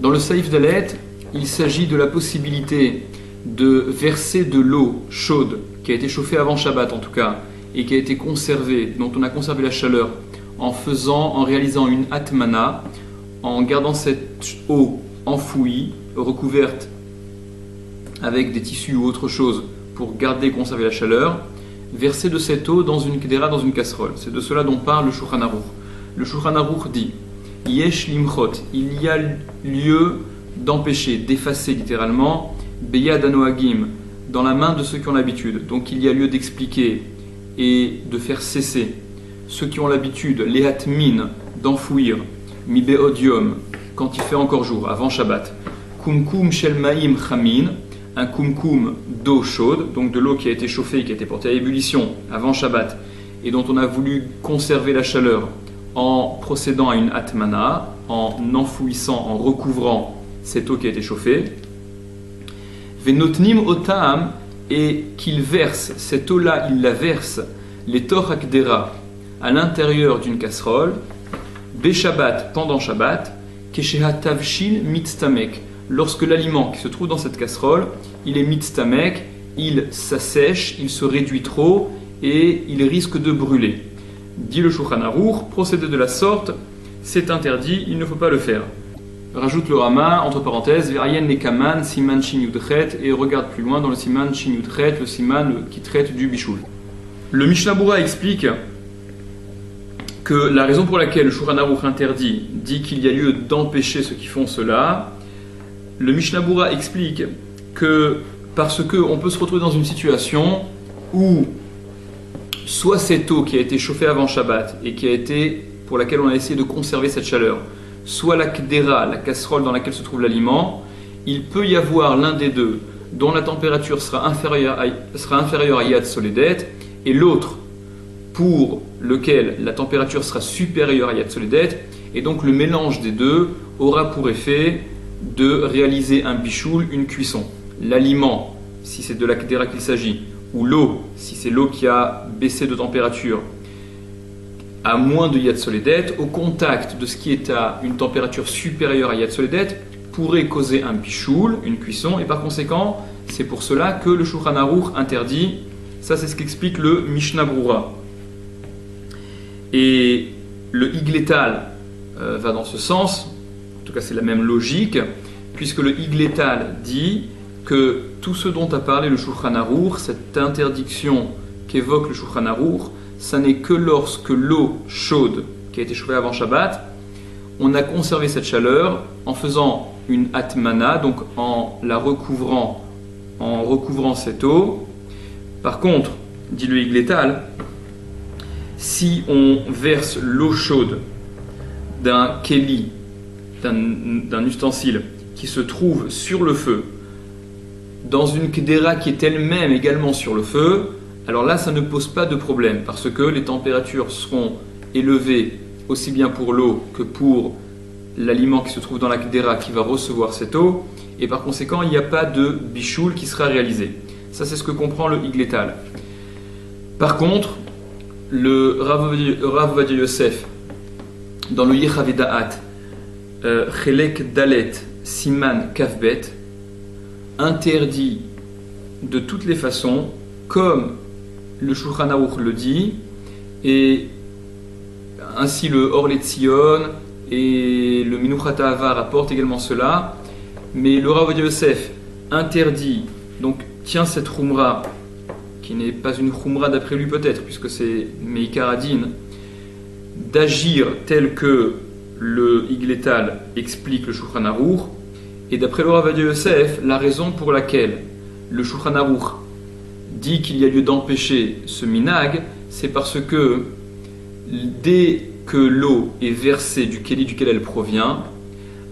Dans le Saïf Dalet, il s'agit de la possibilité de verser de l'eau chaude qui a été chauffée avant Shabbat en tout cas et qui a été conservée, dont on a conservé la chaleur en réalisant une atmana, en gardant cette eau enfouie, recouverte avec des tissus ou autre chose pour garder et conserver la chaleur, verser de cette eau dans une kdera, dans une casserole. C'est de cela dont parle le Shulchan Aruch. Le Shulchan Aruch dit Yesh limchot, il y a lieu d'empêcher, d'effacer littéralement, beyad anoagim, dans la main de ceux qui ont l'habitude. Donc il y a lieu d'expliquer et de faire cesser ceux qui ont l'habitude, les hatmin, d'enfouir, mi beodium, quand il fait encore jour, avant Shabbat, kumkum shel ma'im chamin, un kumkum d'eau chaude, donc de l'eau qui a été chauffée, qui a été portée à ébullition avant Shabbat, et dont on a voulu conserver la chaleur en procédant à une atmana, en enfouissant, en recouvrant cette eau qui a été chauffée. Venotnim otam, et qu'il verse, cette eau-là, il la verse, les torакdera, à l'intérieur d'une casserole, Beshabbat, pendant Shabbat, Kesheha tavshil mitztamek, lorsque l'aliment qui se trouve dans cette casserole, il est mitztamek, il s'assèche, il se réduit trop et il risque de brûler. Dit le Shulchan Aruch, procéder de la sorte, c'est interdit, il ne faut pas le faire. Rajoute le Rama, entre parenthèses, V'ayen nekaman, siman shin yudchet, et regarde plus loin dans le siman shin yudchet, le siman qui traite du bishul. Le Mishnah Bura explique que la raison pour laquelle le Shulchan Aruch interdit, dit qu'il y a lieu d'empêcher ceux qui font cela. Le Mishnah Bura explique que parce qu'on peut se retrouver dans une situation où soit cette eau qui a été chauffée avant Shabbat et pour laquelle on a essayé de conserver cette chaleur, soit la kdera, la casserole dans laquelle se trouve l'aliment, il peut y avoir l'un des deux dont la température sera inférieure à Yad Soledet et l'autre pour lequel la température sera supérieure à Yad Soledet, et donc le mélange des deux aura pour effet de réaliser un bichoul, une cuisson. L'aliment, si c'est de la kdera qu'il s'agit, ou l'eau, si c'est l'eau qui a baissé de température à moins de Yad Soledet, au contact de ce qui est à une température supérieure à Yad Soledet, pourrait causer un bichoul, une cuisson, et par conséquent, c'est pour cela que le Shulchan Aruch interdit. Ça, c'est ce qu'explique le Mishnah Brura. Et le Higletal va dans ce sens, en tout cas c'est la même logique, puisque le Higletal dit que tout ce dont a parlé le Shulchan Aruch, cette interdiction qu'évoque le Shulchan Aruch, ça n'est que lorsque l'eau chaude qui a été chauffée avant Shabbat, on a conservé cette chaleur en faisant une atmana, donc en recouvrant cette eau. Par contre, dit le Higletal, si on verse l'eau chaude d'un keli, d'un ustensile qui se trouve sur le feu, dans une kdera qui est elle-même également sur le feu, alors là ça ne pose pas de problème parce que les températures seront élevées aussi bien pour l'eau que pour l'aliment qui se trouve dans la kdera qui va recevoir cette eau, et par conséquent il n'y a pas de bichoul qui sera réalisé. Ça c'est ce que comprend le Higletal. Par contre, le Rav Ovadia Yosef, dans le Yechavé Da'at, Chelek Dalet Siman Kafbet, interdit de toutes les façons, comme le Shulchan Aruch le dit, et ainsi le Or LeTzion et le Minuchat Ahava rapportent également cela, mais le Rav Ovadia Yosef interdit, donc tient cette Khumra, qui n'est pas une Khumra d'après lui peut-être, puisque c'est Meikar Adin, d'agir tel que le Higletal explique le Shulchan Aruch, et d'après le Rav Ovadia Yosef, la raison pour laquelle le Shulchan Aruch dit qu'il y a lieu d'empêcher ce minag, c'est parce que dès que l'eau est versée du keli duquel elle provient,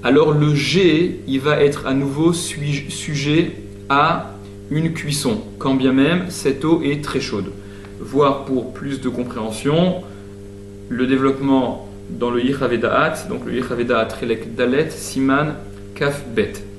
alors le jet il va être à nouveau sujet à une cuisson, quand bien même cette eau est très chaude. Voire pour plus de compréhension, le développement dans le Yechavé Da'at, donc le Yechavé Da'at Chelek Dalet Siman Kaf Bet.